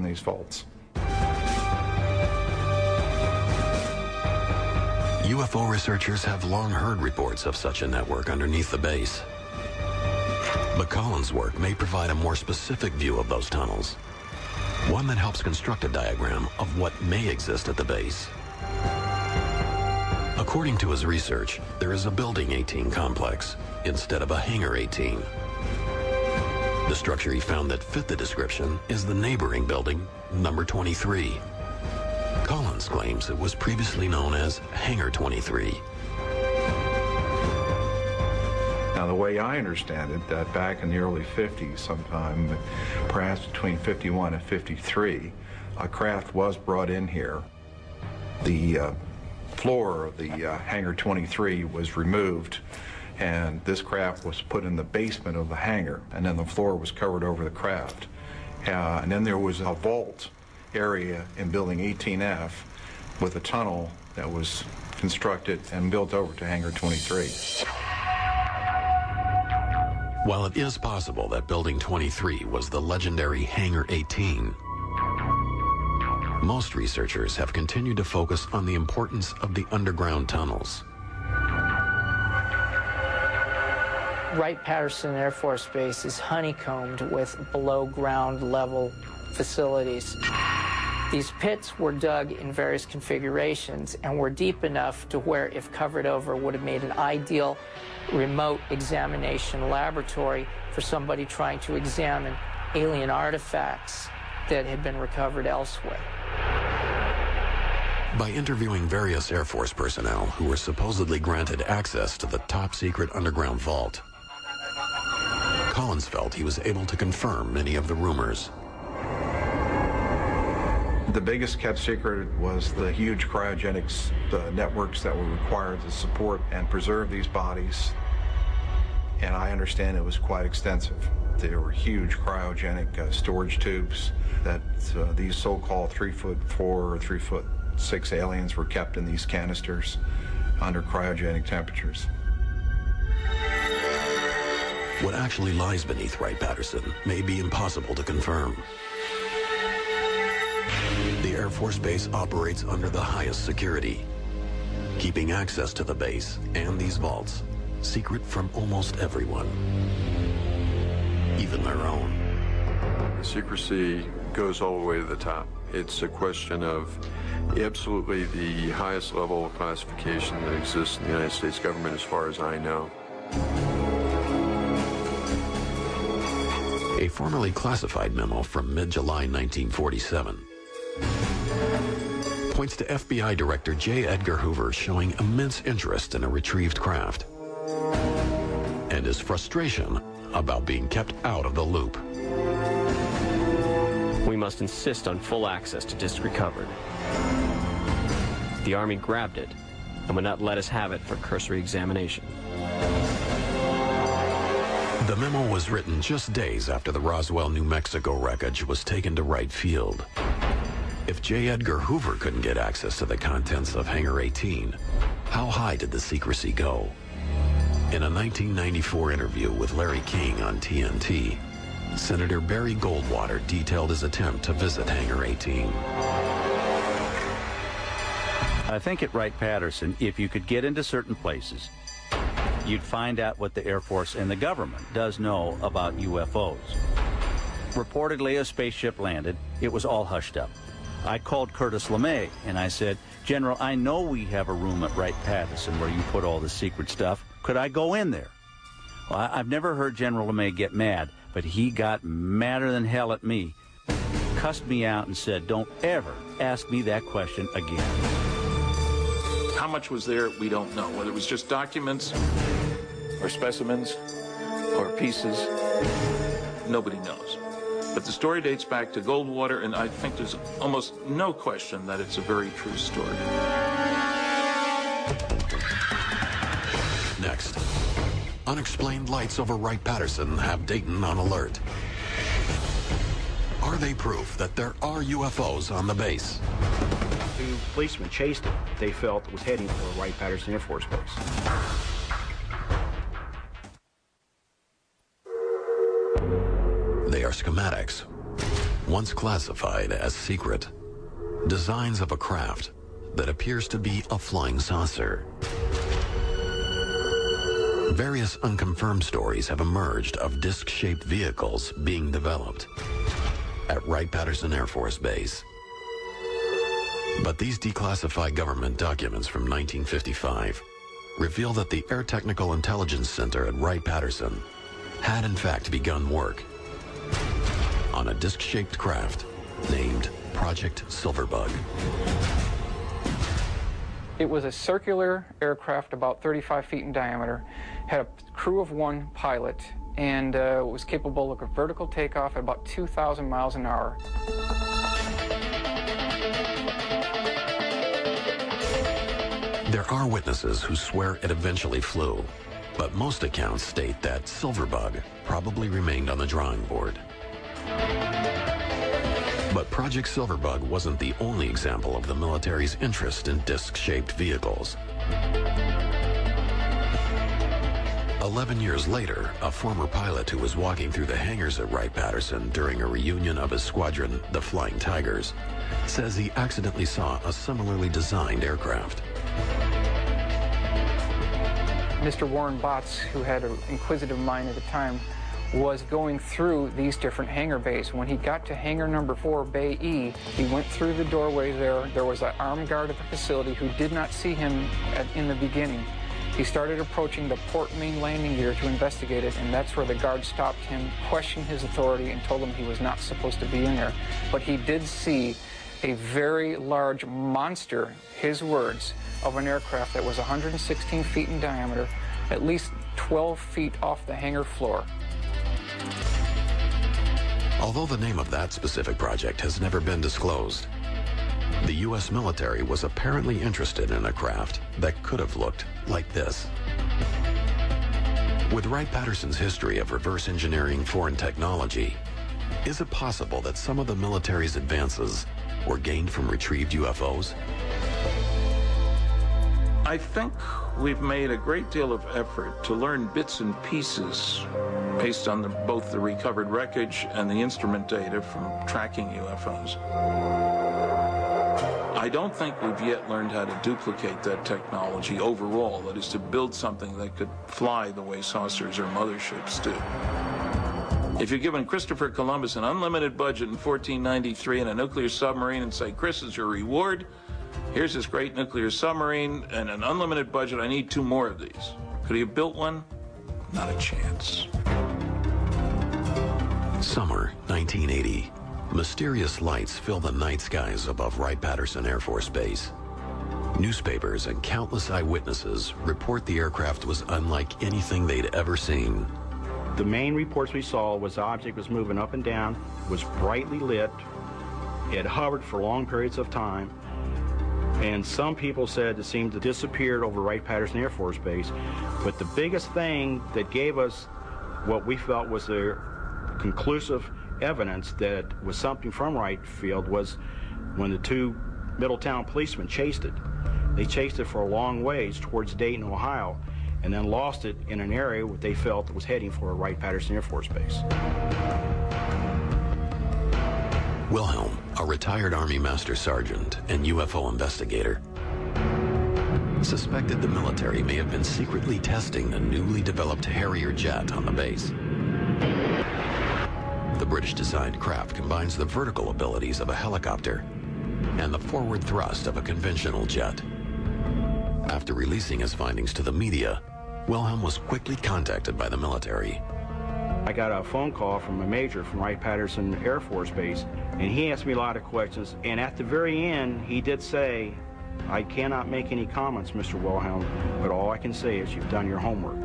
these vaults. UFO researchers have long heard reports of such a network underneath the base. But Collins' work may provide a more specific view of those tunnels, one that helps construct a diagram of what may exist at the base. According to his research, there is a Building 18 complex instead of a Hangar 18. The structure he found that fit the description is the neighboring building, number 23. Collins claims it was previously known as Hangar 23. Now, the way I understand it, that back in the early 50s, sometime, perhaps between 51 and 53, a craft was brought in here. The floor of the Hangar 23 was removed, and this craft was put in the basement of the hangar, and then the floor was covered over the craft. And then there was a vault area in Building 18F with a tunnel that was constructed and built over to Hangar 23. While it is possible that Building 23 was the legendary Hangar 18, most researchers have continued to focus on the importance of the underground tunnels. Wright-Patterson Air Force Base is honeycombed with below-ground level facilities. These pits were dug in various configurations and were deep enough to where, if covered over, would have made an ideal remote examination laboratory for somebody trying to examine alien artifacts that had been recovered elsewhere. By interviewing various Air Force personnel who were supposedly granted access to the top-secret underground vault, Collins felt he was able to confirm many of the rumors. The biggest kept secret was the huge cryogenics networks that were required to support and preserve these bodies. And I understand it was quite extensive. There were huge cryogenic storage tubes that these so-called 3'4" or 3'6" aliens were kept in these canisters under cryogenic temperatures. What actually lies beneath Wright-Patterson may be impossible to confirm. The Air Force Base operates under the highest security, keeping access to the base and these vaults secret from almost everyone, even their own. The secrecy goes all the way to the top. It's a question of absolutely the highest level of classification that exists in the United States government as far as I know. A formerly classified memo from mid-July 1947 points to FBI Director J. Edgar Hoover showing immense interest in a retrieved craft and his frustration about being kept out of the loop. We must insist on full access to disc recovered. The Army grabbed it and would not let us have it for cursory examination. The memo was written just days after the Roswell, New Mexico wreckage was taken to Wright Field. If J. Edgar Hoover couldn't get access to the contents of Hangar 18, how high did the secrecy go? In a 1994 interview with Larry King on TNT, Senator Barry Goldwater detailed his attempt to visit Hangar 18. I think at Wright-Patterson, if you could get into certain places, you'd find out what the Air Force and the government does know about UFOs. Reportedly, a spaceship landed. It was all hushed up. I called Curtis LeMay, and I said, General, I know we have a room at Wright-Patterson where you put all the secret stuff. Could I go in there? Well, I've never heard General LeMay get mad, but he got madder than hell at me, cussed me out, and said, don't ever ask me that question again. How much was there, we don't know. Whether it was just documents or specimens or pieces, nobody knows. But the story dates back to Goldwater, and I think there's almost no question that it's a very true story. Next, unexplained lights over Wright-Patterson have Dayton on alert. Are they proof that there are UFOs on the base? Two policemen chased it. They felt it was heading for Wright-Patterson Air Force Base. They are schematics, once classified as secret. Designs of a craft that appears to be a flying saucer. Various unconfirmed stories have emerged of disc-shaped vehicles being developed at Wright-Patterson Air Force Base. But these declassified government documents from 1955 reveal that the Air Technical Intelligence Center at Wright-Patterson had in fact begun work on a disc-shaped craft named Project Silverbug. It was a circular aircraft about 35 feet in diameter, had a crew of 1 pilot, and was capable of a vertical takeoff at about 2,000 miles an hour. There are witnesses who swear it eventually flew, but most accounts state that Silverbug probably remained on the drawing board. But Project Silverbug wasn't the only example of the military's interest in disc-shaped vehicles. 11 years later, a former pilot who was walking through the hangars at Wright-Patterson during a reunion of his squadron, the Flying Tigers, says he accidentally saw a similarly designed aircraft. Mr. Warren Botts, who had an inquisitive mind at the time, was going through these different hangar bays. When he got to hangar number 4, Bay E, he went through the doorway there. There was an armed guard at the facility who did not see him in the beginning. He started approaching the port main landing gear to investigate it, and that's where the guard stopped him, questioned his authority, and told him he was not supposed to be in there. But he did see a very large monster, his words, of an aircraft that was 116 feet in diameter, at least 12 feet off the hangar floor. Although the name of that specific project has never been disclosed, the U.S. military was apparently interested in a craft that could have looked like this. With Wright-Patterson's history of reverse engineering foreign technology, is it possible that some of the military's advances were gained from retrieved UFOs? I think we've made a great deal of effort to learn bits and pieces based on both the recovered wreckage and the instrument data from tracking UFOs. I don't think we've yet learned how to duplicate that technology overall, that is to build something that could fly the way saucers or motherships do. If you're giving Christopher Columbus an unlimited budget in 1493 and a nuclear submarine and say, Chris is your reward, here's this great nuclear submarine and an unlimited budget, I need 2 more of these. Could he have built one? Not a chance. Summer 1980. Mysterious lights fill the night skies above Wright-Patterson Air Force Base. Newspapers and countless eyewitnesses report the aircraft was unlike anything they'd ever seen. The main reports we saw was the object was moving up and down, was brightly lit, it hovered for long periods of time, and some people said it seemed to disappear over Wright-Patterson Air Force Base. But the biggest thing that gave us what we felt was the conclusive evidence that was something from Wright Field was when the 2 Middletown policemen chased it. They chased it for a long ways towards Dayton, Ohio, and then lost it in an area where they felt it was heading for a Wright-Patterson Air Force Base. Wilhelm, a retired Army Master Sergeant and UFO investigator, suspected the military may have been secretly testing the newly developed Harrier jet on the base. The British-designed craft combines the vertical abilities of a helicopter and the forward thrust of a conventional jet. After releasing his findings to the media, Wilhelm was quickly contacted by the military. I got a phone call from a major from Wright-Patterson Air Force Base, and he asked me a lot of questions, and at the very end, he did say, I cannot make any comments, Mr. Wilhelm, but all I can say is you've done your homework.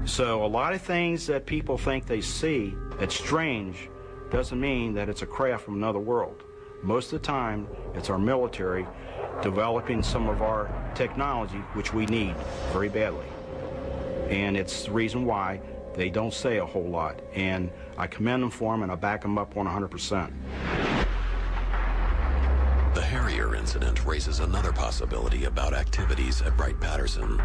So a lot of things that people think they see that's strange doesn't mean that it's a craft from another world. Most of the time, it's our military developing some of our technology, which we need very badly. And it's the reason why they don't say a whole lot. And I commend them for them, and I back them up 100%. The Harrier incident raises another possibility about activities at Wright-Patterson.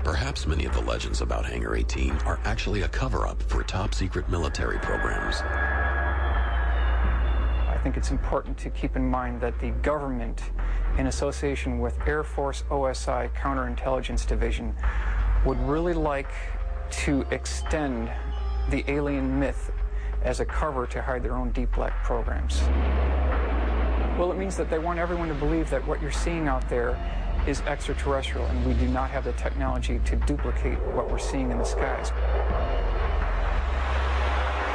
Perhaps many of the legends about Hangar 18 are actually a cover-up for top-secret military programs. I think it's important to keep in mind that the government, in association with Air Force OSI Counterintelligence Division, would really like to extend the alien myth as a cover to hide their own deep black programs. Well, it means that they want everyone to believe that what you're seeing out there is extraterrestrial, and we do not have the technology to duplicate what we're seeing in the skies.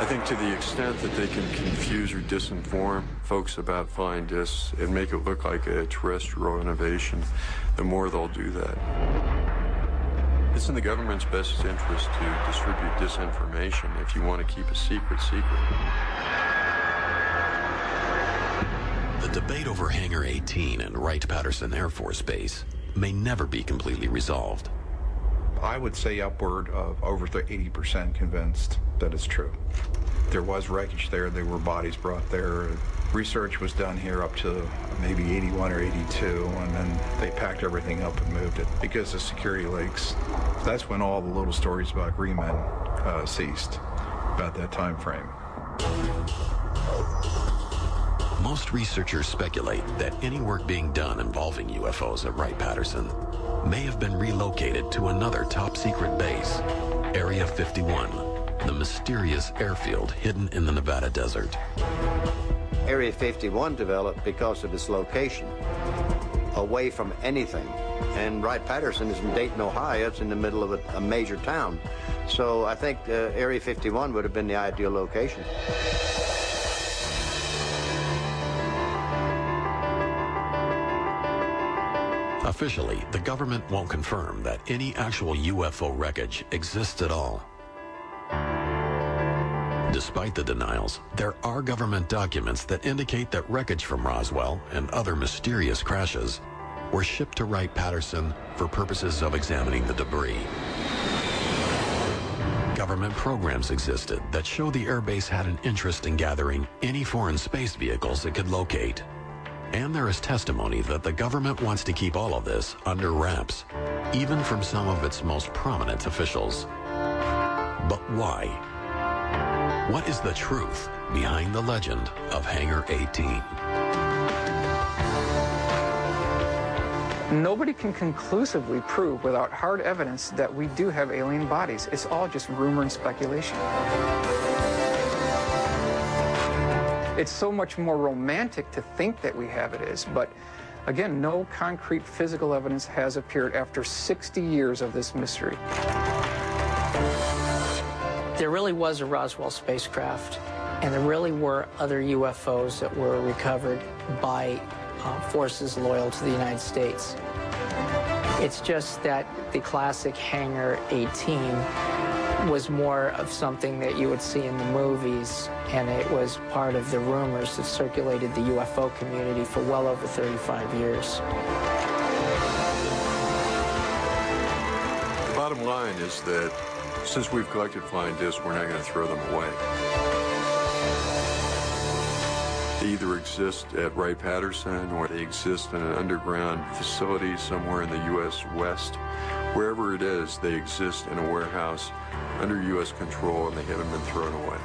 I think to the extent that they can confuse or disinform folks about flying discs and make it look like a terrestrial innovation, the more they'll do that. It's in the government's best interest to distribute disinformation if you want to keep a secret. The debate over Hangar 18 and Wright-Patterson Air Force Base may never be completely resolved. I would say upward of over 80% convinced that it's true. There was wreckage there. There were bodies brought there. Research was done here up to maybe 81 or 82, and then they packed everything up and moved it because of security leaks. That's when all the little stories about green men ceased, about that time frame. Most researchers speculate that any work being done involving UFOs at Wright-Patterson may have been relocated to another top-secret base, Area 51, the mysterious airfield hidden in the Nevada desert. Area 51 developed because of its location, away from anything. And Wright-Patterson is in Dayton, Ohio. It's in the middle of a major town. So I think Area 51 would have been the ideal location. Officially, the government won't confirm that any actual UFO wreckage exists at all. Despite the denials, there are government documents that indicate that wreckage from Roswell and other mysterious crashes were shipped to Wright-Patterson for purposes of examining the debris. Government programs existed that show the airbase had an interest in gathering any foreign space vehicles it could locate. And there is testimony that the government wants to keep all of this under wraps, even from some of its most prominent officials. But why? What is the truth behind the legend of Hangar 18? Nobody can conclusively prove without hard evidence that we do have alien bodies. It's all just rumor and speculation. It's so much more romantic to think that we have it is, but again, no concrete physical evidence has appeared after 60 years of this mystery. There really was a Roswell spacecraft, and there really were other UFOs that were recovered by forces loyal to the United States. It's just that the classic Hangar 18 was more of something that you would see in the movies, and it was part of the rumors that circulated the UFO community for well over 35 years. The bottom line is that since we've collected flying discs, we're not going to throw them away. They either exist at Wright-Patterson or they exist in an underground facility somewhere in the U.S. West. Wherever it is, they exist in a warehouse under U.S. control, and they haven't been thrown away.